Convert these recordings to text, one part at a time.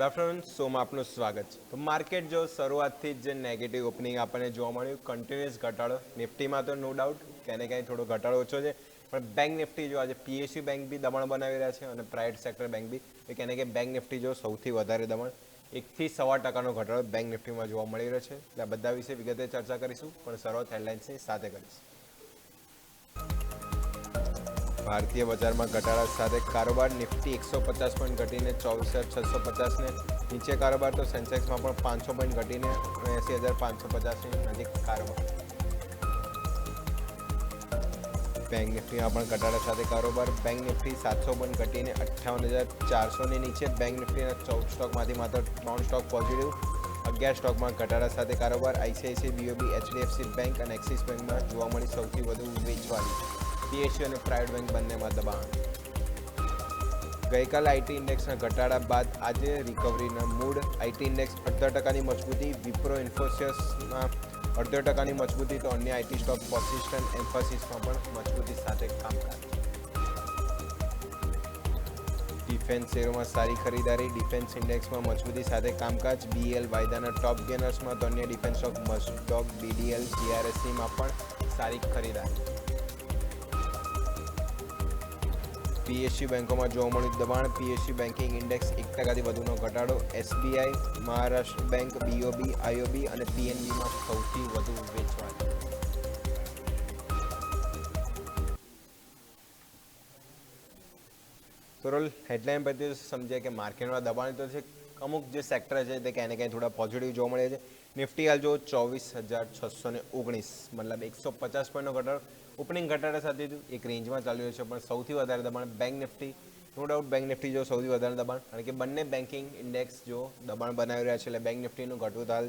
Afternoon શોમાં આપનું સ્વાગત છે। તો માર્કેટ જો શરૂઆતથી જ નેગેટિવ ઓપનિંગ આપણને જોવા મળ્યું, કન્ટિન્યુઅસ ઘટાડો નિફ્ટીમાં તો નો ડાઉટ ક્યાંને ક્યાંય થોડો ઘટાડો ઓછો છે, પણ બેંક નિફ્ટી જો આજે પીએસયુ બેંક બી દબાણ બનાવી રહ્યા છે અને પ્રાઇવેટ સેક્ટર બેંક બી ક્યાંને ક્યાંય બેંક નિફ્ટી જો સૌથી વધારે દબાણ 1 થી 1.25% ઘટાડો બેંક નિફ્ટીમાં જોવા મળી રહ્યો છે। એટલે આ બધા વિશે વિગતે ચર્ચા કરીશું, પણ શરૂઆત હેડલાઇન્સની સાથે કરીશું। ભારતીય બજારમાં ઘટાડા સાથે કારોબાર નિફ્ટી 150 પોઈન્ટ ઘટીને 24,650 ને નીચે કારોબાર, તો સેન્સેક્સમાં પણ 500 પોઈન્ટ ઘટીને 79,550ની નજીક કારોબાર। બેંક નિફ્ટીમાં પણ ઘટાડા સાથે કારોબાર, બેંક નિફ્ટી 700 પોઈન્ટ ઘટીને 58,400ની નીચે। બેંક નિફ્ટીના 14 સ્ટોકમાંથી માત્ર 3 સ્ટોક પોઝિટિવ, 11 સ્ટોકમાં ઘટાડા સાથે કારોબાર। આઈસીઆઈસીઆઈ, બીઓબી, એચડીએફસી બેંક અને એક્સિસ બેંકમાં જોવા મળી સૌથી વધુ વેચવાલી। પીએસયુ અને પ્રાઇવેટ બેંક બંનેમાં દબાણ। ગઈકાલે આઈટી ઇન્ડેક્સના ઘટાડા બાદ આજે રિકવરીના મૂડ। આઈટી ઇન્ડેક્સ 0.5%ની મજબૂતી, વિપ્રો ઇન્ફોસિસમાં 0.5%ની મજબૂતી, તો અન્ય આઈટી સ્ટોક પર્સિસ્ટન્ટ એમ્ફાસિસમાં પણ મજબૂતી સાથે કામકાજ। ડિફેન્સ શેરોમાં સારી ખરીદારી, ડિફેન્સ ઇન્ડેક્સમાં મજબૂતી સાથે કામકાજ। બીએલ વાયદાના ટોપ ગેનર્સમાં, તો અન્ય ડિફેન્સ સ્ટોક મસ્ટોક, બીડીએલ, જીઆરએસસીમાં પણ સારી ખરીદારી। પીએસયુ બેંકોમાં જોવા મળ્યું દબાણ, પીએસયુ બેન્કિંગ ઇન્ડેક્સ 1%થી વધુનો ઘટાડો। એસબીઆઈ, મહારાષ્ટ્ર બેંક, બીઓબી, આઈઓબી અને પીએનબીમાં સૌથી વધુ વેચવાલી। તો રોલ હેડલાઇન પરથી સમજ્યા કે માર્કેટમાં દબાણ તો છે, અમુક જે સેક્ટર છે તે ક્યાંને ક્યાંય થોડા પોઝિટિવ જોવા મળે છે। નિફ્ટી હાલ જો 24,619, મતલબ 150 પોઈન્ટનો ઘટાડો, ઓપનિંગ ઘટાડા સાથે એક રેન્જમાં ચાલી રહ્યો છે, પણ સૌથી વધારે દબાણ bank Nifty, no doubt bank Nifty જો સૌથી વધારે દબાણ, કારણ કે બંને બેન્કિંગ ઇન્ડેક્સ જો દબાણ બનાવી રહ્યા છે, એટલે બેંક નિફ્ટીનું ઘટવું હાલ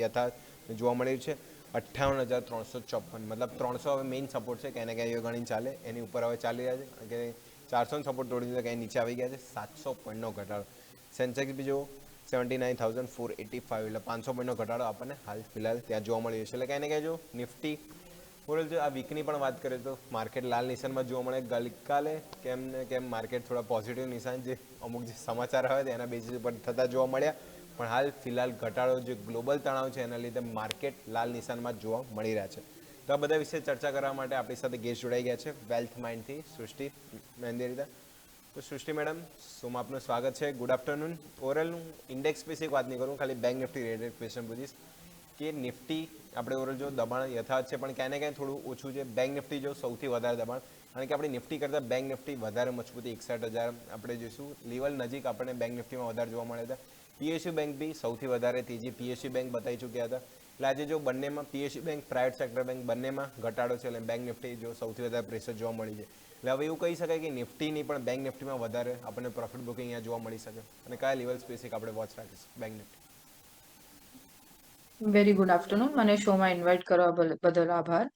યથાર્થ જોવા મળી રહ્યું છે। 58,354, મતલબ 300 હવે મેઇન સપોર્ટ છે, ક્યાંને ક્યાંય ગણી ચાલે, એની ઉપર હવે ચાલી રહ્યા છે, કારણ કે 400 સપોર્ટ તોડી દીધો, ક્યાંય નીચે આવી ગયા છે। 700 પોઈન્ટનો ઘટાડો, સેન્સેક્સ બી જો 79,485, એટલે 500 પોઈન્ટનો ઘટાડો આપણને હાલ ફિલહાલ ત્યાં જોવા મળી રહ્યો છે। એટલે ક્યાંને ક્યાંય જો નિફ્ટી ઓવરઓલ જો આ વીકની પણ વાત કરીએ તો માર્કેટ લાલ નિશાનમાં જોવા મળે। ગઈકાલે કેમ ને કેમ માર્કેટ થોડા પોઝિટિવ નિશાન, જે અમુક જે સમાચાર આવે તેના બેઝિસ ઉપર થતા જોવા મળ્યા, પણ હાલ ફિલહાલ ઘટાડો જે ગ્લોબલ તણાવ છે એના લીધે માર્કેટ લાલ નિશાનમાં જોવા મળી રહ્યા છે। તો આ બધા વિશે ચર્ચા કરવા માટે આપણી સાથે ગેસ્ટ જોડાઈ ગયા છે વેલ્થ માઇન્ડથી સૃષ્ટિ મેંદેરીતા। તો સૃષ્ટિ મેડમ, શોમાં આપનું સ્વાગત છે, good afternoon. Overall index specific વાત નહીં કરું, ખાલી બેંક નિફ્ટી રિલેટેડ ક્વેશ્ચન પૂછીશ કે નિફ્ટી આપણે ઓવરઓલ જો દબાણ યથાર્થ છે, પણ ક્યાંને ક્યાંય થોડું ઓછું છે। બેંક નિફ્ટી જો સૌથી વધારે દબાણ, કારણ કે આપણી નિફ્ટી કરતાં બેંક નિફ્ટી વધારે મજબૂતી, 61,000 આપણે જોઈશું લેવલ નજીક આપણને બેંક નિફ્ટીમાં વધારે જોવા મળે છે। પીએસયુ બેંક બી સૌથી વધારે તેજી પીએસયુ બેંક બતાવી ચૂક્યા હતા, એટલે આજે જો બંનેમાં PSU bank, private sector bank બંનેમાં ઘટાડો છે, એટલે બેંક નિફ્ટી જો સૌથી વધારે પ્રેશર જોવા મળી છે। એટલે હવે એવું કહી શકાય કે નિફ્ટીની પણ બેંક નિફ્ટીમાં વધારે આપણને પ્રોફિટ બુકિંગ અહીંયા જોવા મળી શકે, અને કયા લેવલ સ્પેસિફિક આપણે વોચ રાખીશું bank Nifty? Very good afternoon, મને શોમાં ઇન્વાઇટ કરવા બદલ આભાર।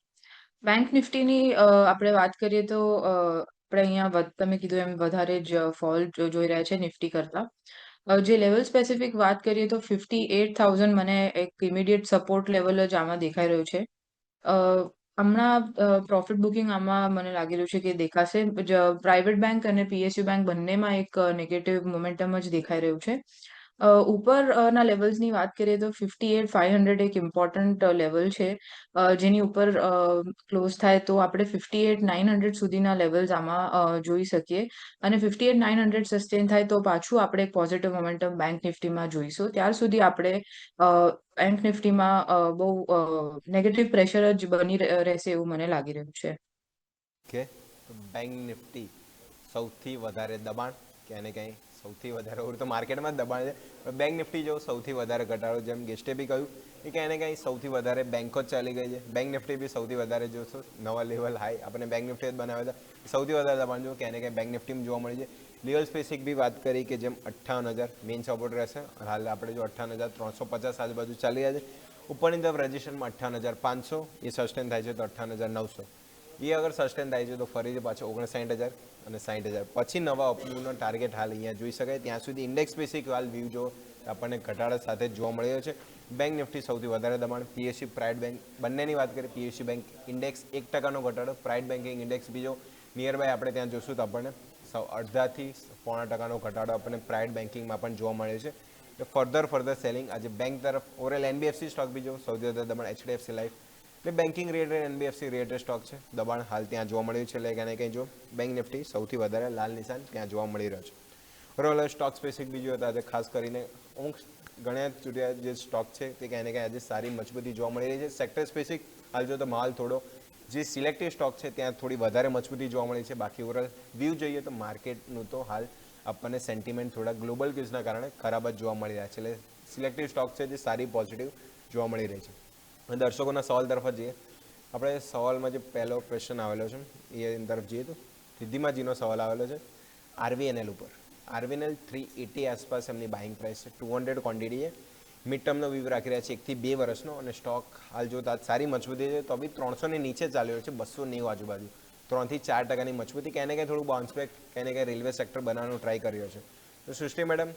બેંક નિફ્ટીની આપણે વાત કરીએ તો આપણે અહીંયા તમે કીધું એમ વધારે જ ફોલ જોઈ રહ્યા છે નિફ્ટી કરતાં। જે લેવલ સ્પેસિફિક વાત કરીએ તો 58,000 મને એક ઇમિડિયેટ સપોર્ટ લેવલ જ આમાં દેખાઈ રહ્યું છે। હમણાં પ્રોફિટ બુકિંગ આમાં મને લાગી રહ્યું છે કે દેખાશે। પ્રાઇવેટ બેંક અને પીએસયુ બેંક બંનેમાં એક નેગેટિવ મોમેન્ટમ જ દેખાઈ રહ્યું છે। ઉપરના લેવલ્સની વાત કરીએ તો 58,500 એક ઇમ્પોર્ટન્ટ લેવલ છે, જેની ઉપર ક્લોઝ થાય તો આપણે 58,900 સુધીના લેવલ્સ આમાં જોઈ શકીએ, અને 58,900 સસ્ટેન થાય તો પાછું આપણે એક પોઝિટિવ મોમેન્ટમ બેંક નિફ્ટીમાં જોઈશું। ત્યાર સુધી આપણે બેંક નિફ્ટીમાં બહુ નેગેટિવ પ્રેશર જ બની રહેશે એવું મને લાગી રહ્યું છે। ઓકે, તો બેંક નિફ્ટી સૌથી વધારે દબાણ, ક્યાંને ક્યાંય સૌથી વધારે ઓર તો માર્કેટમાં જ દબાણ છે, પણ બેંક નિફ્ટી જો સૌથી વધારે ઘટાડો, જેમ ગેસ્ટે બી કહ્યું કે ક્યાંને ક્યાંય સૌથી વધારે બેંકો જ ચાલી ગઈ છે। બેંક નિફ્ટી બી સૌથી વધારે જોશો નવા લેવલ હાઈ આપણે બેંક નિફ્ટી જ બનાવ્યા હતા, સૌથી વધારે દબાણ જો ક્યાંને ક્યાંય બેંક નિફ્ટીમાં જોવા મળી છે। લેવલ સ્પેસિફિક બી વાત કરી કે જેમ 58,000 મેઇન સપોર્ટ રહેશે, હાલ આપણે જો 58,350 આજુબાજુ ચાલી રહ્યા છે। ઉપરની તરફ રજિસ્ટ્રેશનમાં 58,500 એ સસ્ટેન થાય છે, તો 58,900 એ અગર સસ્ટેન થાય છે તો ફરીથી પાછો 59,000 અને 60,000 પછી નવા ઓપનિંગનો ટાર્ગેટ હાલ અહીંયા જોઈ શકાય। ત્યાં સુધી ઇન્ડેક્સ સ્પેસિફિક હાલ વ્યૂ જો આપણને ઘટાડા સાથે જોવા મળ્યો છે। બેંક નિફ્ટી સૌથી વધારે દબાણ, પીએસયુ, પ્રાઇવેટ બેંક બંનેની વાત કરીએ, પીએસયુ બેંક ઇન્ડેક્સ 1%નો ઘટાડો, પ્રાઇવેટ બેન્કિંગ ઇન્ડેક્સ બીજો નિયર બાય આપણે ત્યાં જોશું તો આપણને 0.5% થી 0.25% ઘટાડો આપણને પ્રાઇવેટ બેન્કિંગમાં પણ જોવા મળે છે। એટલે ફર્ધર સેલિંગ આજે બેંક તરફ. ઓવરઓલ એનબીએફસી સ્ટોક બી જો સૌથી વધારે દબાણ એચડીએફસી લાઈફ એટલે banking related NBFC related stock છે. દબાણ હાલ ત્યાં જોવા મળ્યું છે, એટલે ક્યાં ને કંઈ જો બેંક નિફ્ટી સૌથી વધારે લાલ નિશાન ત્યાં જોવા મળી રહ્યો છે. ઓવરઓલ સ્ટોક સ્પેસિફિક બીજું હતા આજે ખાસ કરીને અમુક ગણ્યા ચૂંટ્યા જે સ્ટોક છે તે ક્યાંય ને ક્યાંય આજે સારી મજબૂતી જોવા મળી રહી છે. સેક્ટર સ્પેસિફિક હાલ જો તો માલ થોડો જે સિલેક્ટિવ સ્ટોક છે ત્યાં થોડી વધારે મજબૂતી જોવા મળી છે. બાકી ઓવરઓલ વ્યૂ જોઈએ તો માર્કેટનું તો હાલ આપણને સેન્ટિમેન્ટ થોડા ગ્લોબલ ક્યુઝના કારણે ખરાબ જ જોવા મળી રહ્યા છે. એટલે સિલેક્ટિવ સ્ટોક છે જે સારી પોઝિટિવ જોવા મળી રહી છે. અને દર્શકોના સવાલ તરફ જ જઈએ. આપણે સવાલમાં જે પહેલો ક્વેશ્ચન આવેલો છે એ તરફ જઈએ તો રિદ્ધિમાજીનો સવાલ આવેલો છે આરવીએનએલ ઉપર. આરવીએનએલ 380 આસપાસ એમની બાઇંગ પ્રાઇસ છે. 200 ક્વોન્ટિટી છે. મિડ ટર્મનો વ્યૂ રાખી રહ્યા છે 1 થી 2 વર્ષનો, અને સ્ટોક હાલ જો સારી મજબૂતી છે તો બી 300 ની નીચે ચાલી રહ્યો છે, 290 આજુબાજુ. 3 થી 4% મજબૂતી, ક્યાંય ને ક્યાંય થોડું બાઉન્સ બેક, ક્યાંય ને ક્યાંય રેલવે સેક્ટર બનાવવાનું ટ્રાય કરી રહ્યો છે. તો સૃષ્ટિ મેડમ,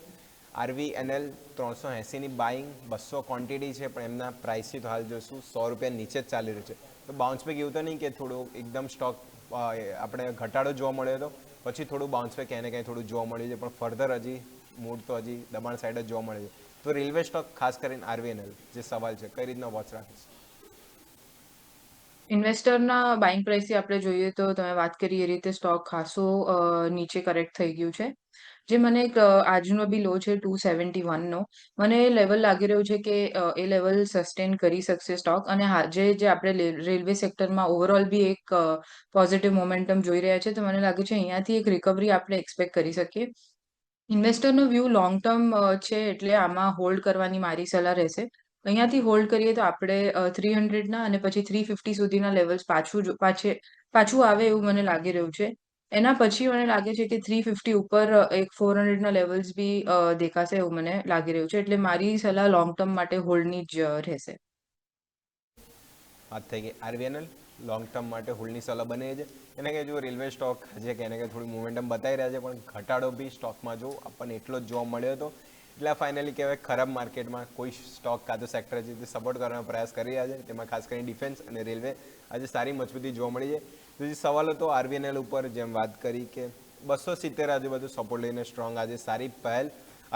આરવીએનએલ 380ની બાઇંગ, 200 ક્વોન્ટિટી છે, પણ એમના પ્રાઇસથી તો હાલ જોઈશું 100 રૂપિયા નીચે જ ચાલી રહ્યું છે. તો બાઉન્સ બેક એવું તો નહીં કે થોડું એકદમ સ્ટોક આપણે ઘટાડો જોવા મળ્યો હતો પછી થોડું બાઉન્સ બેક ક્યાંય ને ક્યાંય થોડું જોવા મળ્યું છે, પણ ફર્ધર હજી મૂડ તો હજી દબાણ સાઈડ જ જોવા મળે છે. તો રેલવે સ્ટોક ખાસ કરીને આરવીએનએલ જે સવાલ છે કઈ રીતના વોચ રાખીશ? ઇન્વેસ્ટરના બાઇંગ પ્રાઇસથી આપણે જોઈએ તો તમે વાત કરી એ રીતે સ્ટોક ખાસો નીચે કરેક્ટ થઈ ગયું છે. જે મને એક આજનો બી લો છે 271નો. મને લેવલ લાગી રહ્યું છે કે એ લેવલ સસ્ટેન કરી શકશે સ્ટોક, અને જે આપણે રેલવે સેક્ટરમાં ઓવરઓલ બી એક પોઝિટિવ મોમેન્ટમ જોઈ રહ્યા છે, તો મને લાગે છે અહીંયાથી એક રિકવરી આપણે એક્સપેક્ટ કરી શકીએ. ઇન્વેસ્ટરનો વ્યૂ લોંગ ટર્મ છે, એટલે આમાં હોલ્ડ કરવાની મારી સલાહ રહેશે. અહીંયાથી હોલ્ડ કરીએ તો આપણે 300ના અને પછી 350 સુધીના લેવલ્સ પાછું આવે એવું મને લાગી રહ્યું છે. એના પછી મને લાગે છે કે 350 ઉપર એક 400ના લેવલ્સ બી દેખાશે એવું મને લાગી રહ્યું છે. એટલે મારી સલાહ લોંગ ટર્મ માટે હોલ્ડની જ રહેશે. વાત થઈ ગઈ આરવીએનએલ લોંગ ટર્મ માટે હોલ્ડની સલાહ બને છે. એને કે જો રેલવે સ્ટોક છે કે એને કે થોડી મોમેન્ટમ બતાવી રહ્યા છે, પણ ઘટાડો બી સ્ટોકમાં જો આપણને એટલો જ જોવા મળ્યો હતો. એટલે ફાઇનલી કહેવાય ખરાબ માર્કેટમાં કોઈ સ્ટોક કાં તો સેક્ટર છે તે સપોર્ટ કરવાનો પ્રયાસ કરી રહ્યા છે. તેમાં ખાસ કરીને ડિફેન્સ અને રેલવે આજે સારી મજબૂતી જોવા મળી છે. તો જે સવાલ હતો આરવીએનએલ ઉપર, જેમ વાત કરી કે 270 આજુબાજુ સપોર્ટ લઈને સ્ટ્રોંગ આજે સારી પહેલ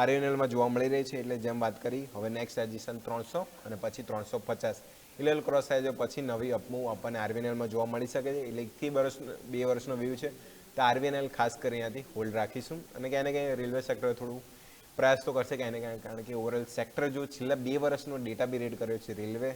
આરવીએનએલમાં જોવા મળી રહી છે. એટલે જેમ વાત કરી હવે નેક્સ્ટ રેઝિસ્ટન્સ 300 અને પછી 350 ઇલેવલ ક્રોસ થાય છે પછી નવી અપમૂવ આપણને આરવીએનએલમાં જોવા મળી શકે છે. એટલે 2 વર્ષનો વ્યૂ છે તો આરવીએનએલ ખાસ કરીને ત્યાંથી હોલ્ડ રાખીશું. અને ક્યાંય ને ક્યાંય રેલવે સેક્ટર થોડું પ્રયાસ તો કરશે ક્યાંય ને ક્યાંય, કારણ કે ઓવરઓલ સેક્ટર જો છેલ્લા 2 વર્ષનો ડેટા બી રેડ કર્યો છે રેલવે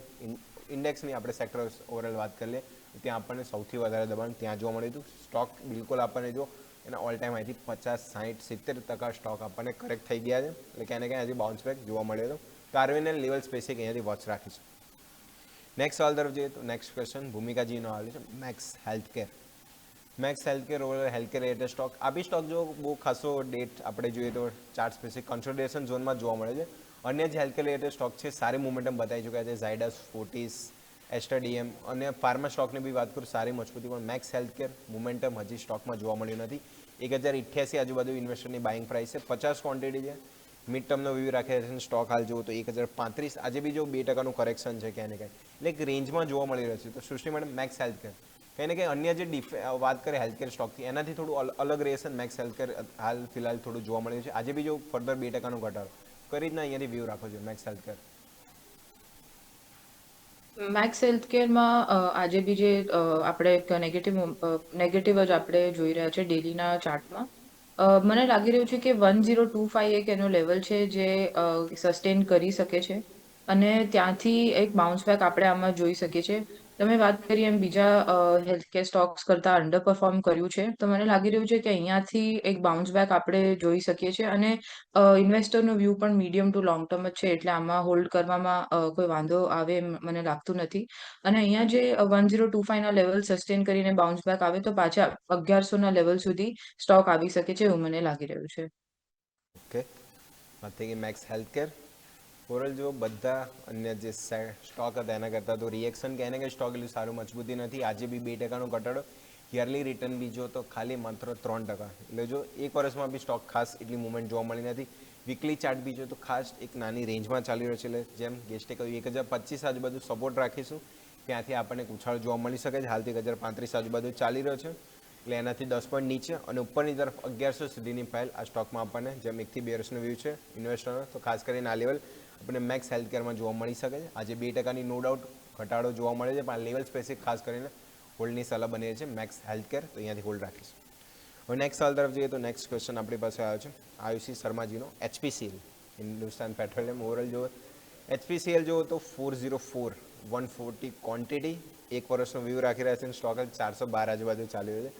ઇન્ડેક્સની આપણે સેક્ટર ઓવરઓલ વાત કરીએ ત્યાં આપણને સૌથી વધારે દબાણ ત્યાં જોવા મળ્યું હતું. સ્ટોક બિલકુલ આપણને જો એના ઓલ ટાઈમ હાઈથી 50, 60, 70% સ્ટોક આપણને કરેક્ટ થઈ ગયા છે. એટલે ક્યાંય ને ક્યાંય હજી બાઉન્સ બેક જોવા મળ્યો હતો. તો આરવીએનએલ લેવલ સ્પેસિફિક અહીંયાથી વોચ રાખીશું. નેક્સ્ટ સવાલ તરફ જઈએ તો નેક્સ્ટ ક્વેશ્ચન ભૂમિકાજીનો આવે છે Max Healthcare. Max Healthcare over healthcare related stock. આ બી સ્ટોક જો બહુ ખાસો ડેટ આપણે જોઈએ તો ચાર્ટ સ્પેસિફિક કન્સોલિડેશન ઝોનમાં જોવા મળે છે. અન્ય જે હેલ્થકેર રિલેટેડ સ્ટોક છે સારી મોમેન્ટમ બતાવી ચૂક્યા છે. ઝાયડસ, ફોર્ટિસ, એસ્ટરડીએમ અને ફાર્મા સ્ટોકની બી વાત કરું સારી મજબૂતી, પણ મેક્સ હેલ્થકેર મોમેન્ટમ હજી સ્ટોકમાં જોવા મળ્યું નથી. 1088 આજુબાજુ ઇન્વેસ્ટરની બાઇંગ પ્રાઇસ છે. 50 ક્વોન્ટિટી છે. મિડ ટર્મનો વ્યૂ રાખે છે. સ્ટોક હાલ જુઓ તો 1035 આજે બી જો 2%નું કરેક્શન છે ક્યાંય ને ક્યાંય, એટલે એક રેન્જમાં જોવા મળી રહ્યું છે. તો સૃષ્ટિ મેડમ મેક્સ હેલ્થકેર કંઈ ને કંઈ અન્ય જે વાત કરીએ હેલ્થકેર સ્ટોકથી એનાથી થોડું અલગ રહેશે. મેક્સ હેલ્થકેર હાલ ફિલહાલ થોડું જોવા મળ્યું છે. આજે બી જો ફર્ધર 2%નું ઘટાડો કઈ રીતના અહીંયાથી વ્યૂ રાખો છો મેક્સ હેલ્થકેર? મેક્સ હેલ્થકેરમાં આજે બી જે આપણે એક નેગેટિવ જ આપણે જોઈ રહ્યા છે ડેલીના ચાર્ટમાં. મને લાગી રહ્યું છે કે 1025 એક એનો લેવલ છે જે સસ્ટેન કરી શકે છે, અને ત્યાંથી એક બાઉન્સ બેક આપણે આમાં જોઈ શકીએ છીએ. તમે વાત કરી એમ બીજા હેલ્થકેર સ્ટોક્સ કરતાં અંડર પરફોર્મ કર્યું છે, તો મને લાગી રહ્યું છે કે અહીંયાથી એક બાઉન્સ બેક આપણે જોઈ શકીએ છીએ. અને ઇન્વેસ્ટરનો વ્યૂ પણ મીડિયમ ટુ લોંગ ટર્મ જ છે, એટલે આમાં હોલ્ડ કરવામાં કોઈ વાંધો આવે એમ મને લાગતું નથી. અને અહીંયા જે 1025ના લેવલ સસ્ટેન કરીને બાઉન્સ બેક આવે તો પાછા 1100ના લેવલ સુધી સ્ટોક આવી શકે છે એવું મને લાગી રહ્યું છે. ઓકે, વાત થઈ ગઈ મેક્સ હેલ્થકેર. ઓવરઓલ જો બધા અન્ય જે સ્ટોક હતા એના કરતાં તો રિએક્શન કે એને કંઈ સ્ટોક એટલું સારું મજબૂતી નથી. આજે બી 2%નો ઘટાડો. યરલી રિટર્ન બી જો તો ખાલી માત્ર 3%. એટલે જો એક વર્ષમાં બી સ્ટોક ખાસ એટલી મુવમેન્ટ જોવા મળી નથી. વીકલી ચાર્ટ બી જો તો ખાસ એક નાની રેન્જમાં ચાલી રહ્યો છે. એટલે જેમ ગેસ્ટે કહ્યું 1025 આજુબાજુ સપોર્ટ રાખીશું, ત્યાંથી આપણને ઉછાળ જોવા મળી શકે છે. હાલથી 1035 આજુબાજુ ચાલી રહ્યો છે. એટલે એનાથી 10 પોઈન્ટ નીચે અને ઉપરની તરફ 1100 સુધીની પહેલ આ સ્ટોકમાં આપણને જેમ 1 થી 2 વર્ષનો વ્યૂ છે ઇન્વેસ્ટરનો, તો ખાસ કરીને આ લેવલ આપણને મેક્સ હેલ્થકેરમાં જોવા મળી શકે છે. આજે 2% નો ડાઉટ ઘટાડો જોવા મળે છે, પણ આ લેવલ સ્પેસિફિક ખાસ કરીને હોલ્ડની સલાહ બની રહી છે મેક્સ હેલ્થકેર, તો અહીંયાથી હોલ્ડ રાખીશું. હવે નેક્સ્ટ સવાલ તરફ જઈએ તો નેક્સ્ટ ક્વેશ્ચન આપણી પાસે આવ્યો છે આયુષી શર્માજીનો. HPCL હિન્દુસ્તાન પેટ્રોલિયમ ઓવરઓલ જો HPCL જુઓ તો 404 140 ક્વોન્ટિટી, એક વર્ષનો વ્યૂ રાખી રહ્યા છે. સ્ટોક 412 આજુબાજુ ચાલી રહ્યો છે.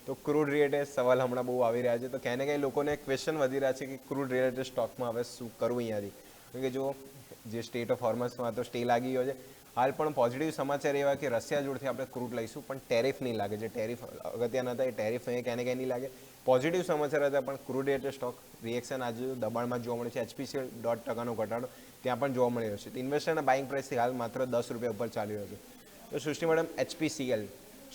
તો ક્રૂડ રિલેટેડ સવાલ હમણાં બહુ આવી રહ્યા છે, તો ક્યાંય ને ક્યાંય લોકોને ક્વેશ્ચન વધી રહ્યા છે કે ક્રૂડ રિલેટેડ સ્ટોકમાં હવે શું કરવું અહીંયાથી. કેમ કે જો જે સ્ટેટ ઓફ હોર્મસમાં તો સ્ટે લાગી ગયો છે. હાલ પણ પોઝિટિવ સમાચાર એવા કે રશિયા જોડથી આપણે ક્રૂડ લઈશું, પણ ટેરિફ નહીં લાગે. જે ટેરિફ અગત્યના હતા એ ટેરિફ અહીંયા ક્યાંય ને ક્યાંય નહીં લાગે. પોઝિટિવ સમાચાર હતા, પણ ક્રૂડ રિલેટેડ સ્ટોક રિએક્શન આજે દબાણમાં જોવા મળે છે. HPCL 1.5% ઘટાડો ત્યાં પણ જોવા મળી રહ્યો છે. તો ઇન્વેસ્ટરના બાઇંગ પ્રાઇસથી હાલ માત્ર 10 રૂપિયા ઉપર ચાલી રહ્યો છે. તો સૃષ્ટિ મેડમ, HPCL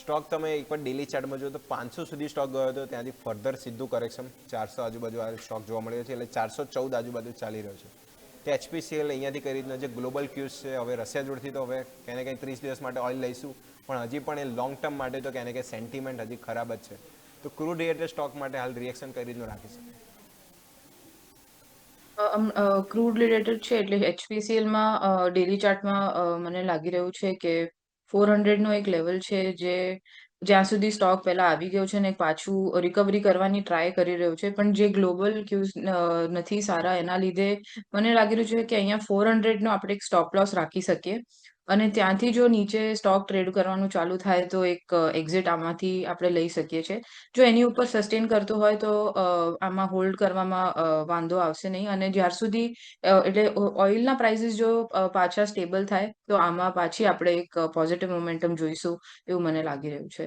સ્ટોક તમે એકવાર ડેલી ચાર્ટમાં જુઓ તો 500 સુધી સ્ટોક ગયો હતો, ત્યાંથી ફર્ધર સીધું કરેક્શન 400 આજુબાજુ આ સ્ટોક જોવા મળ્યો છે, એટલે 414 આજુબાજુ ચાલી રહ્યો છે. તો HPCL અહીંયાથી કઈ રીતના જે ગ્લોબલ ક્યુઝ છે, હવે રશિયા જોડથી તો હવે ક્યાંય ને ક્યાંય 30 દિવસ માટે ઓઇલ લઈશું, પણ હજી પણ એ લોંગ ટર્મ માટે તો ક્યાંય ને ક્યાંય સેન્ટિમેન્ટ હજી ખરાબ જ છે. તો ક્રૂડ રિલેટેડ સ્ટોક માટે હાલ રિએક્શન કઈ રીતનું રાખી શકે? ક્રૂડ રિલેટેડ છે એટલે HPCLમાં ડેલી ચાર્ટમાં મને લાગી રહ્યું છે કે 400 નો એક લેવલ છે જે જ્યાં સુધી સ્ટોક પહેલા આવી ગયો છે ને પાછું રિકવરી કરવાની ટ્રાય કરી રહ્યું છે, પણ જે ગ્લોબલ ક્યુઝ નથી સારા, એના લીધે મને લાગી રહ્યું છે કે અહીંયા 400 નો આપણે એક સ્ટોપ લોસ રાખી શકીએ અને ત્યાંથી જો નીચે સ્ટોક ટ્રેડ કરવાનું ચાલુ થાય તો એક એક્ઝિટ આમાંથી આપણે લઈ શકીએ છીએ. જો એની ઉપર સસ્ટેન કરતો હોય તો આમાં હોલ્ડ કરવામાં વાંધો આવશે નહીં, અને જ્યાર સુધી એટલે ઓઇલના પ્રાઇસીસ જો પાછા સ્ટેબલ થાય તો આમાં પાછી આપણે એક પોઝિટિવ મોમેન્ટમ જોઈશું એવું મને લાગી રહ્યું છે.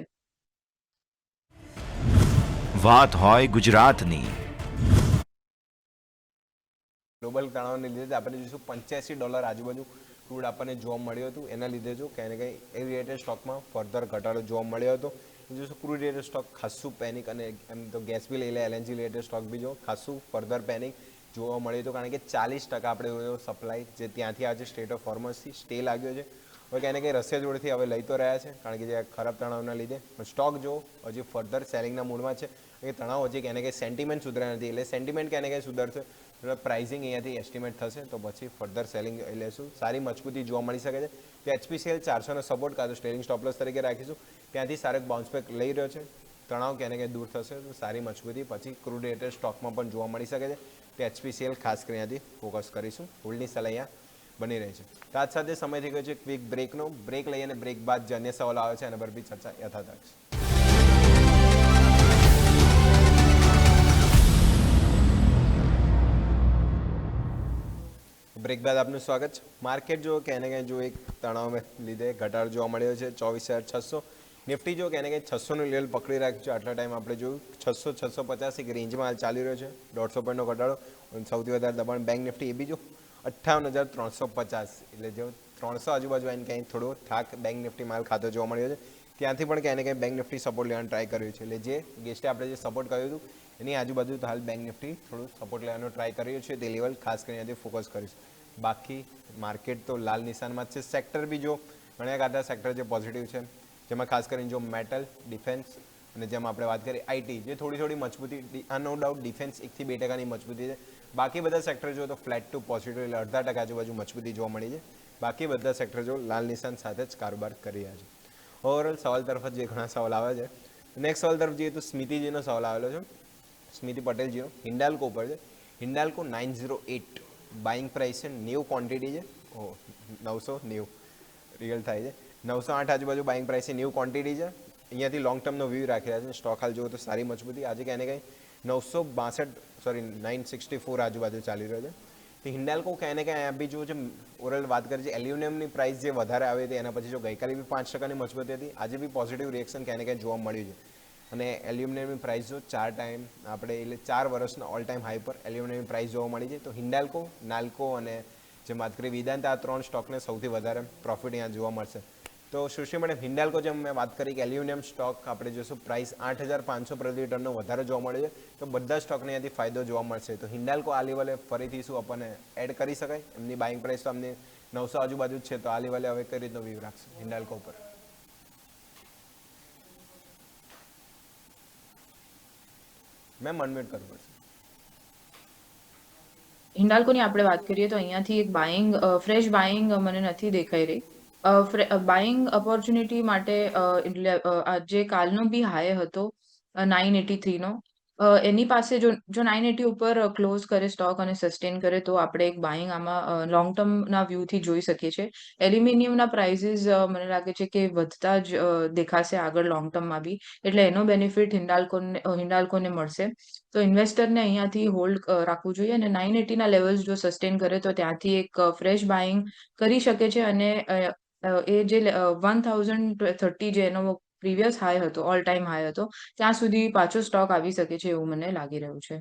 વાત હોય ગુજરાતની, ગ્લોબલ તણાવને લીધે આપણે જોઈશું $85 આજુબાજુ ક્રૂડ આપણને જોવા મળ્યું હતું. એના લીધે જો ક્યાંય ને ક્યાંય એ રિલેટેડ સ્ટોકમાં ફર્ધર ઘટાડો જોવા મળ્યો હતો. જોઈશું ક્રૂડ રિલેટેડ સ્ટોક ખાસું પેનિક, અને એમ તો ગેસ બી લઈ લે, LNG રિલેટેડ સ્ટોક બી જો ખાસું ફર્ધર પેનિક જોવા મળ્યું હતું, કારણ કે 40% આપણે સપ્લાય જે ત્યાંથી આજે સ્ટેટ ઓફ હોર્મસથી સ્ટે લાગ્યો છે. હવે ક્યાંય ને ક્યાંય રશિયા જોડેથી હવે લઈ તો રહ્યા છે, કારણ કે જે ખરાબ તણાવના લીધે, પણ સ્ટોક જો હજી ફર્ધર સેલિંગના મૂડમાં છે. એ તણાવ હજી ક્યાંય ને ક્યાંય સેન્ટિમેન્ટ સુધર્યા નથી, એટલે સેન્ટિમેન્ટ ક્યાંય ને ક્યાંય સુધરશે, એટલે પ્રાઇઝિંગ અહીંયાથી એસ્ટિમેટ થશે, તો પછી ફર્ધર સેલિંગ લેશું. સારી મજબૂતી જોવા મળી શકે છે. તો HPCL 400નો સપોર્ટ કાં તો સ્ટેલિંગ સ્ટોપલોસ તરીકે રાખીશું, ત્યાંથી સારો બાઉન્સ બેક લઈ રહ્યો છે. તણાવ ક્યાંય ને ક્યાંય દૂર થશે, તો સારી મજબૂતી પછી ક્રૂડ રિલેટેડ સ્ટોકમાં પણ જોવા મળી શકે છે. તો HPCL ખાસ કરીને અહીંયાથી ફોકસ કરીશું. હોલ્ડની સલાહ અહીંયા બની રહી છે. તો આજ સાથે સમય થઈ ગયો છે ક્વિક બ્રેકનો. બ્રેક લઈ અને બ્રેક બાદ જે અન્ય સવાલ આવે છે એના પર બી ચર્ચા યથાવત રાખશે. બ્રેક બાદ આપનું સ્વાગત છે. માર્કેટ જો ક્યાંય ને ક્યાંય જો એક તણાવને લીધે ઘટાડો જોવા મળ્યો છે 24,600. નિફ્ટી જો ક્યાંય ને ક્યાંય 600નું લેવલ પકડી રાખ્યું છે. આટલા ટાઈમ આપણે જોયું 600-650 એક રેન્જમાં હાલ ચાલી રહ્યો છે. 150 પોઈન્ટનો ઘટાડો. સૌથી વધારે દબાણ બેંક નિફ્ટી એ બી જો 58,350, એટલે જો 300 આજુબાજુ આવીને ક્યાંય થોડો થાક બેંક નિફ્ટી માલ ખાતો જોવા મળ્યો છે. ત્યાંથી પણ ક્યાંય ને ક્યાંય બેંક નિફ્ટી સપોર્ટ લેવાનો ટ્રાય કર્યું છે, એટલે જે ગેસ્ટે આપણે જે સપોર્ટ કર્યું હતું એની આજુબાજુ તો હાલ બેંક નિફ્ટી થોડું સપોર્ટ લેવાનો ટ્રાય કર્યો છે. તે લેવલ ખાસ કરીને અહીંયાથી ફોકસ કરીશું. બાકી માર્કેટ તો લાલ નિશાનમાં જ છે. સેક્ટર બી જો ઘણા ખાતા સેક્ટર જે પોઝિટિવ છે, જેમાં ખાસ કરીને જો મેટલ, ડિફેન્સ અને જેમાં આપણે વાત કરીએ IT, જે થોડી મજબૂતી, આ નો ડાઉટ ડિફેન્સ 1 થી 2%ની મજબૂતી છે. બાકી બધા સેક્ટર જો તો ફ્લેટ ટુ પોઝિટિવ, એટલે 0.5% આજુબાજુ મજબૂતી જોવા મળી છે. બાકી બધા સેક્ટર જો લાલ નિશાન સાથે જ કારોબાર કરી રહ્યા છે. ઓવરઓલ સવાલ તરફ જ જે ઘણા સવાલ આવે છે. નેક્સ્ટ સવાલ તરફ જઈએ તો સ્મિતિજીનો સવાલ આવેલો છે, સ્મિતિ પટેલજીનો. હિન્ડાલ્કો ઉપર છે. હિન્ડાલ્કો 908 બાઇંગ પ્રાઇસ છે, 90 ક્વોન્ટિટી છે. 990 રિયલ થાય છે. 908 આજુબાજુ બાઇંગ પ્રાઇસ છે, 90 ક્વોન્ટિટી છે. અહીંયાથી લોંગ ટર્મનો વ્યૂ રાખી રહ્યા છે. સ્ટોક હાલ જુઓ તો સારી મજબૂતી. આજે ક્યાંય ને ક્યાંય 964 આજુબાજુ ચાલી રહ્યો છે. તો હિન્ડાલ્કો ક્યાંય ને ક્યાંય અહીંયા બી જો છે ઓવરઓલ વાત કરીએ, એલ્યુમિનિયમની પ્રાઇસ જે વધારે આવી હતી એના પછી જો ગઈકાલે બી 5%ની મજબૂતી હતી, આજે બી પોઝિટિવ રિએક્શન ક્યાંય ને ક્યાંય જોવા મળ્યું છે. અને એલ્યુમિનિયમની પ્રાઇસ જો 4 ટાઈમ આપણે એટલે 4 વર્ષના ઓલ ટાઈમ હાઈ પર એલ્યુમિનિયમની પ્રાઇસ જોવા મળી છે. તો હિન્ડાલ્કો, નાલ્કો અને જે વાત કરીએ વેદાંત, આ 3 સ્ટોકને સૌથી વધારે પ્રોફિટ અહીંયા જોવા મળશે. તો સુશ્રી મેડમ, હિન્ડાલ્કો જેમ મેં વાત કરી કે એલ્યુમિનિયમ સ્ટોક આપણે જોઈશું પ્રાઇસ 8,500 પ્રતિ ટનનો વધારે જોવા મળે છે, તો બધા સ્ટોકને અહીંયાથી ફાયદો જોવા મળશે. તો હિન્ડાલ્કો આ લેવલે ફરીથી શું આપણને એડ કરી શકાય? એમની બાઇંગ પ્રાઇસ તો અમને 900 આજુબાજુ જ છે, તો આ લેવલે હવે કઈ રીતનો વ્યૂ રાખશે હિન્ડાલ્કો ઉપર? મેમ અનમ્યુટ કરવું પડશે. હિન્ડાલ્કોની આપણે વાત કરીએ તો અહીંયાથી એક ફ્રેશ બાઇંગ મને નથી દેખાઈ રહી. બાઇંગ ઓપોર્ચ્યુનિટી માટે એટલે જે કાલનો બી હાઈ હતો 983 નો, એની પાસે જો 980 ઉપર ક્લોઝ કરે સ્ટોક અને સસ્ટેન કરે તો આપણે એક બાઇંગ આમાં લોંગ ટર્મના વ્યૂથી જોઈ શકીએ છીએ. એલ્યુમિનિયમના પ્રાઇસીસ મને લાગે છે કે વધતા જ દેખાશે આગળ લોંગ ટર્મમાં બી, એટલે એનો બેનિફિટ હિન્ડાલ્કોને મળશે. તો ઇન્વેસ્ટરને અહીંયાથી હોલ્ડ રાખવું જોઈએ, અને 980 ના લેવલ્સ જો સસ્ટેન કરે તો ત્યાંથી એક ફ્રેશ બાઇંગ કરી શકે છે, અને એ જે 1030 જે એનો પ્રીવિયસ હાઈ હતો, ઓલ ટાઈમ હાઈ હતો, ત્યાં સુધી પાછો સ્ટોક આવી શકે છે એવું મને લાગી રહ્યું છે.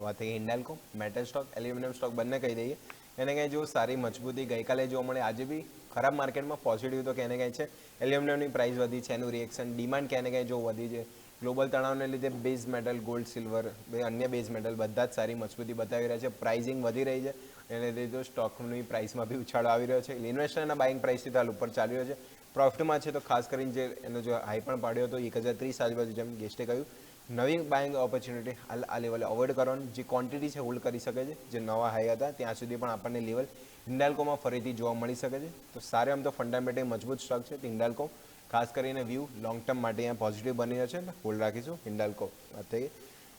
વાત થઈ Hindalco, metal stock, aluminium stock બંને કહી દઈએ. એને કંઈ જો સારી મજબૂતી ગઈકાલે જોવા મળે, આજે બી ખરાબ માર્કેટમાં પોઝિટિવ તો કેને કંઈ છે. એલ્યુમિનિયમની પ્રાઇસ વધી છે, એનું રિએક્શન ડિમાન્ડ કેને કંઈ જો વધી છે. ગ્લોબલ તણાવને લીધે બેઝ મેટલ, ગોલ્ડ, સિલ્વર, અન્ય બેઝ મેટલ બધા જ સારી મજબૂતી બતાવી રહ્યા છે. પ્રાઇઝિંગ વધી રહી છે, એને લીધે સ્ટોકની પ્રાઇસમાં બી ઉછાળો આવી રહ્યો છે. ઇન્વેસ્ટરના બાઇંગ પ્રાઇસથી હાલ ઉપર ચાલી રહ્યો છે, પ્રોફિટમાં છે. તો ખાસ કરીને જે એનો જો હાઈ પણ પાડ્યો હતો 1030 આજુબાજુ, જેમ ગેસ્ટે કહ્યું, નવી બાઇંગ ઓપોર્ચ્યુનિટી હાલ આ લેવલે અવોઇડ કરવાનું. જે ક્વોન્ટિટી છે હોલ્ડ કરી શકે છે, જે નવા હાઈ હતા ત્યાં સુધી પણ આપણને લેવલ હિન્ડાલ્કોમાં ફરીથી જોવા મળી શકે છે. તો સારું એમ તો ફંડામેન્ટલ મજબૂત સ્ટોક છે હિન્ડાલ્કો. ખાસ કરીને વ્યૂ લોંગ ટર્મ માટે અહીંયા પોઝિટિવ બની રહ્યો છે, એટલે હોલ્ડ રાખીશું હિન્ડાલ્કો. વાત થઈ ગઈ.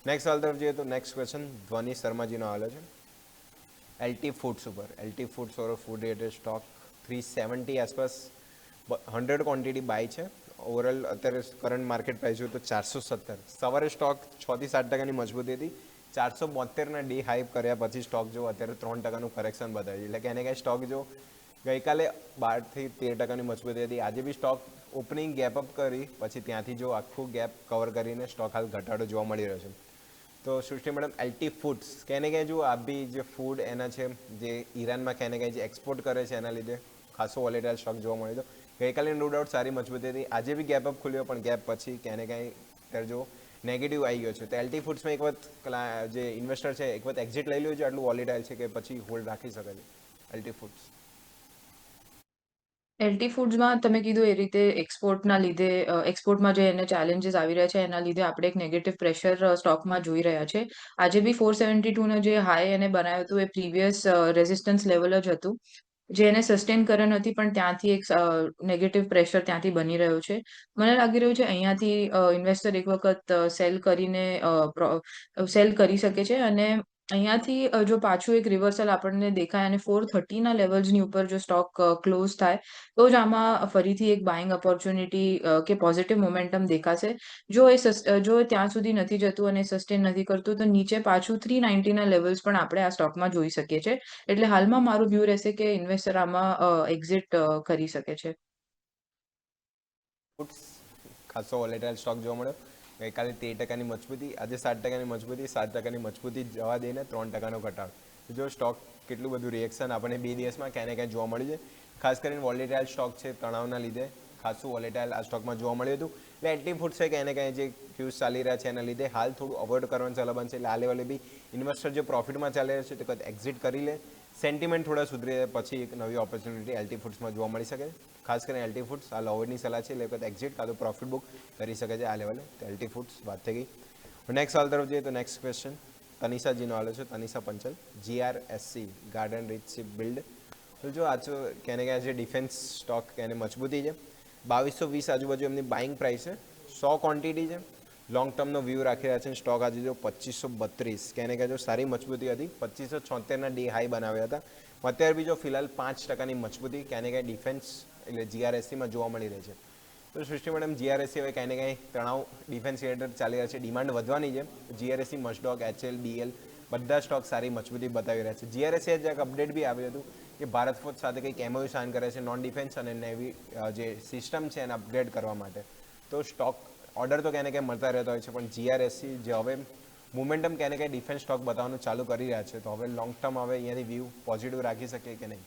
નેક્સ્ટ સવાલ તરફ જોઈએ તો નેક્સ્ટ ક્વેશ્ચન ધ્વની શર્માજીનો આવ્યો છે એલટી ફૂડ્સ ઉપર. એલટી ફૂડ્સ ઓર ફૂડ રિલેટેડ સ્ટોક 370 આસપાસ 100 ક્વોન્ટિટી બાય છે. ઓવરઓલ અત્યારે કરંટ માર્કેટ પ્રાઇસ જોઈએ તો 470. સવારે સ્ટોક 6 થી 7% મજબૂતી હતી. 472ના ડે હાઈ કર્યા પછી સ્ટોક જો અત્યારે 3% કરેક્શન બતાવ્યું, એટલે કે એને કંઈ સ્ટોક જો ગઈકાલે 12 થી 13% મજબૂતી હતી, આજે બી સ્ટોક ઓપનિંગ ગેપ અપ કરી પછી ત્યાંથી જો આખું ગેપ કવર કરીને સ્ટોક હાલ ઘટાડો જોવા મળી રહ્યો છે. તો સૃષ્ટિ મેડમ, એલટી ફૂડ્સ કહેને કહે જો આ બી જે ફૂડ એના છે, જે ઈરાનમાં કહેને કહે જે એક્સપોર્ટ કરે છે, એના લીધે ખાસો વોલેટાઇલ સ્ટોક જોવા મળ્યો. ગઈકાલે નો ડાઉટ સારી મજબૂતી હતી, આજે બી ગેપ અપ ખુલ્યો, પણ ગેપ પછી ક્યાંને ક્યાંય ત્યારે જો નેગેટિવ આવી ગયો છે. તો એલટી ફૂડ્સમાં એક વખત જે ઇન્વેસ્ટર છે એક વખત એક્ઝિટ લઈ લ્યો છે, આટલું વોલેટાઇલ છે કે પછી હોલ્ડ રાખી શકે છે એલટી ફૂડ્સ? એલટી ફૂડ્સમાં તમે કીધું એ રીતે એક્સપોર્ટના લીધે, એક્સપોર્ટમાં જે એને ચેલેન્જીસ આવી રહ્યા છે એના લીધે આપણે એક નેગેટિવ પ્રેશર સ્ટોકમાં જોઈ રહ્યા છે. આજે બી 472 નો જે હાઈ એને બનાવ્યું હતું એ પ્રીવિયસ રેઝિસ્ટન્સ લેવલ જ હતું, જે એને સસ્ટેન કર્યો નથી, પણ ત્યાંથી એક નેગેટિવ પ્રેશર ત્યાંથી બની રહ્યો છે. મને લાગી રહ્યું છે અહીંયાથી ઇન્વેસ્ટર એક વખત સેલ કરી શકે છે, અને અહીંયાથી જો પાછું એક રિવર્સલ આપણને દેખાય અને 430ના લેવલ્સની ઉપર જો સ્ટોક ક્લોઝ થાય તો જ આમાં ફરીથી એક બાઇંગ ઓપોર્ચ્યુનિટી કે પોઝિટિવ મોમેન્ટમ દેખાશે. જો એ ત્યાં સુધી નથી જતું અને સસ્ટેન નથી કરતું તો નીચે પાછું 390ના લેવલ્સ પણ આપણે આ સ્ટોકમાં જોઈ શકીએ છીએ. એટલે હાલમાં મારું વ્યૂ રહેશે કે ઇન્વેસ્ટર આમાં એક્ઝિટ કરી શકે છે. ફૂડ્સ ખાસો વોલેટાઇલ સ્ટોક જોવા મળ્યો. ગઈકાલે 13%ની મજબૂતી, આજે 7%ની મજબૂતી, 7%ની મજબૂતી જવા દઈને 3%નો ઘટાડો. જો સ્ટોક કેટલું બધું રિએક્શન આપણને 2 દિવસમાં ક્યાંને ક્યાંય જોવા મળી છે. ખાસ કરીને વોલેટાઇલ સ્ટોક છે, તણાવના લીધે ખાસું વોલેટાઇલ આ સ્ટોકમાં જોવા મળ્યું હતું. એટલે એલટી ફૂડ્સ છે ક્યાંને ક્યાંય જે ક્યુઝ ચાલી રહ્યા છે એના લીધે હાલ થોડું અવોઇડ કરવાનું ચાલે બનશે. એટલે આ લેવલે બી ઇન્વેસ્ટર જે પ્રોફિટમાં ચાલી રહ્યા છે તે કદાચ એક્ઝિટ કરી લે, સેન્ટિમેન્ટ થોડા સુધરી જાય પછી એક નવી ઓપોર્ચ્યુનિટી એલટી ફૂડ્સમાં જોવા મળી શકે. ખાસ કરીને એલટી ફૂડ્સ આ અવોઇડની સલાહ છે, એટલે કદાચ એક્ઝિટ કાં તો પ્રોફિટ બુક કરી શકે છે આ લેવલે. તો એલટી ફૂડ્સ વાત થઈ ગઈ. નેક્સ્ટ સવાલ તરફ જઈએ તો નેક્સ્ટ ક્વેશ્ચન તનિષાજીનો આવ્યો છે, Tanisha Panchal. GRSC Garden Reach Ship Build. તો જો આજો કહેને કે જે ડિફેન્સ સ્ટોક એને મજબૂતી છે, 2220 આજુબાજુ એમની બાઇંગ પ્રાઇસ છે, 100 ક્વોન્ટિટી છે, લોંગ ટર્મનો વ્યૂ રાખી રહ્યા છે. સ્ટોક આજે જો 2532 કહેને કે જો સારી મજબૂતી હતી, 2576ના ડે હાઈ બનાવ્યા હતા. અત્યારે બી જો ફિલહાલ 5%ની મજબૂતી કહેને કે ડિફેન્સ એટલે GRSCમાં જોવા મળી રહી છે. તો સૃષ્ટિ મેડમ, GRSC હવે કાંઈ ને કાંઈ તણાવ ડિફેન્સ રિલેટેડ ચાલી રહ્યા છે, ડિમાન્ડ વધવાની છે. GRSC, મસ્ટોક, HL, BL બધા સ્ટોક સારી મજબૂતી બતાવી રહ્યા છે. GRSC એક અપડેટ બી આવ્યું હતું કે ભારત ફોર્જ સાથે કંઈક MOU સાઇન કરે છે નોન ડિફેન્સ અને નેવી જે સિસ્ટમ છે એને અપગ્રેડ કરવા માટે. તો સ્ટોક ઓર્ડર તો ક્યાંને ક્યાંય મળતા રહેતા હોય છે, પણ GRSC જે હવે મોમેન્ટમ ક્યાંને ક્યાંય ડિફેન્સ સ્ટોક બતાવવાનું ચાલુ કરી રહ્યા છે, તો હવે લોંગ ટર્મ હવે અહીંયાથી વ્યૂ પોઝિટિવ રાખી શકીએ કે નહીં?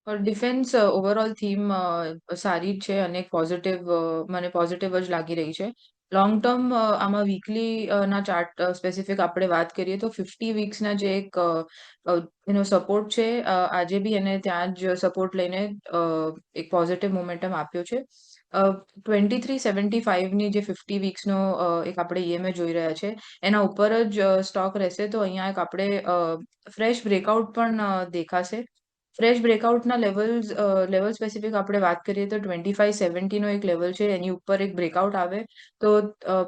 ડિફેન્સ ઓવરઓલ થીમ સારી જ છે અને મને પોઝિટિવ જ લાગી રહી છે. લોંગ ટર્મ આમાં વીકલી ના ચાર્ટ સ્પેસિફિક આપણે વાત કરીએ તો 50 વીક્સના જે એક એનો સપોર્ટ છે, આજે બી એને ત્યાં જ સપોર્ટ લઈને એક પોઝિટિવ મોમેન્ટમ આપ્યો છે. 2375ની જે 50 વીક્સનો એક આપણે EMA જોઈ રહ્યા છે, એના ઉપર જ સ્ટોક રહેશે. તો અહીંયા એક આપણે ફ્રેશ બ્રેકઆઉટ પણ દેખાશે. ફ્રેશ બ્રેકઆઉટના લેવલ સ્પેસિફિક આપણે વાત કરીએ તો 2570 નો એક લેવલ છે. એની ઉપર એક બ્રેકઆઉટ આવે તો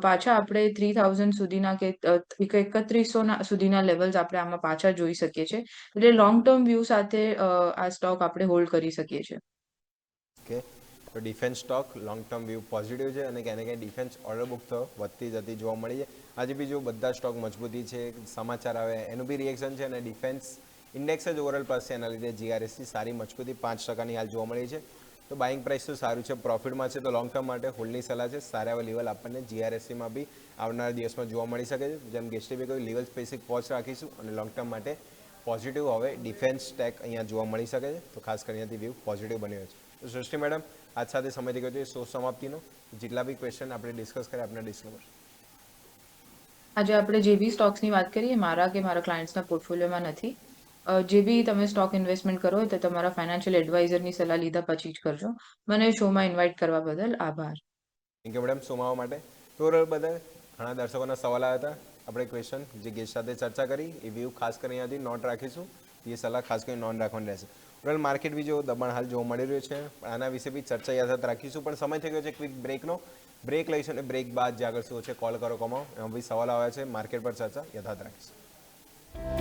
પાછા આપણે 3000 સુધીના કે 3100 સુધીના લેવલ્સ આપણે આમાં પાછા જોઈ શકીએ છીએ. એટલે લોંગ ટર્મ વ્યૂ સાથે આ સ્ટોક આપણે હોલ્ડ કરી શકીએ છીએ. ઓકે, તો defence stock long term view positive છે અને ક્યાંને ક્યાંય ડિફેન્સ ઓર્ડર બુક તો વધતી જતી જોવા મળી છે. આજે બી જો બધા સ્ટોક મજબૂતી છે, સમાચાર આવે એનું બી રિએક્શન છે અને ડિફેન્સ ઇન્ડેક્સ જ ઓવરઓલ પ્લસ છે. એના લીધે GRSની સારી મજબૂતી 5%ની હાલ જોવા મળી છે. તો બાઇંગ પ્રાઇસ તો સારું છે, પ્રોફિટમાં છે, તો લોંગ ટર્મ માટે હોલ્ડની સલાહ છે. સારા એવા લેવલ આપણને GRSમાં બી આવનારા દિવસમાં જોવા મળી શકે છે. જેમ ગેસ્ટે કોઈ લેવલ સ્પેસિફિક વોચ રાખીશું અને લોંગ ટર્મ માટે પોઝિટિવ હવે ડિફેન્સ ટેક અહીંયા જોવા મળી શકે છે. તો ખાસ કરીને અહીંયાથી વ્યૂ પોઝિટિવ બન્યો છે. તો સૃષ્ટિ મેડમ, આજ સાથે સમય થઈ ગયો છે શો સમાપ્તિનો. જેટલા બી ક્વેશ્ચન આપણે ડિસ્કસ કર્યા આપણા ડિસ્કવર. આજે આપણે જે બી સ્ટોક્સની વાત કરીએ મારા કે મારા ક્લાયન્ટ્સના પોર્ટફોલિયોમાં નથી. જે બી તમે સ્ટોક ઇન્વેસ્ટમેન્ટ કરો તો તમારા ફાઇનાન્શિયલ એડવાઇઝરની સલાહ લીધા પછી જ કરજો. મને શોમાં ઇન્વાઇટ કરવા બદલ આભાર. થેન્ક યુ મેડમ શોમાં આવવા માટે. તો બધા ઘણા દર્શકોના સવાલ આવ્યા હતા. આપણે ક્વેશ્ચન જે ગેસ્ટ સાથે ચર્ચા કરી એ વ્યૂ ખાસ કરીને અહીંયાથી નોટ રાખીશું. એ સલાહ ખાસ કરીને નોંધ રાખવાની રહેશે. ઓવરઓલ માર્કેટ બી જો દબાણ હાલ જોવા મળી રહ્યું છે, આના વિશે બી ચર્ચા યથાવત રાખીશું. પણ સમય થઈ ગયો છે ક્વિક બ્રેકનો. બ્રેક લઈશું અને બ્રેક બાદ જે આગળ શું છે કોલ કરો કમાઓ એમાં બી સવાલ આવ્યા છે. માર્કેટ પર ચર્ચા યથાવત રાખીશું.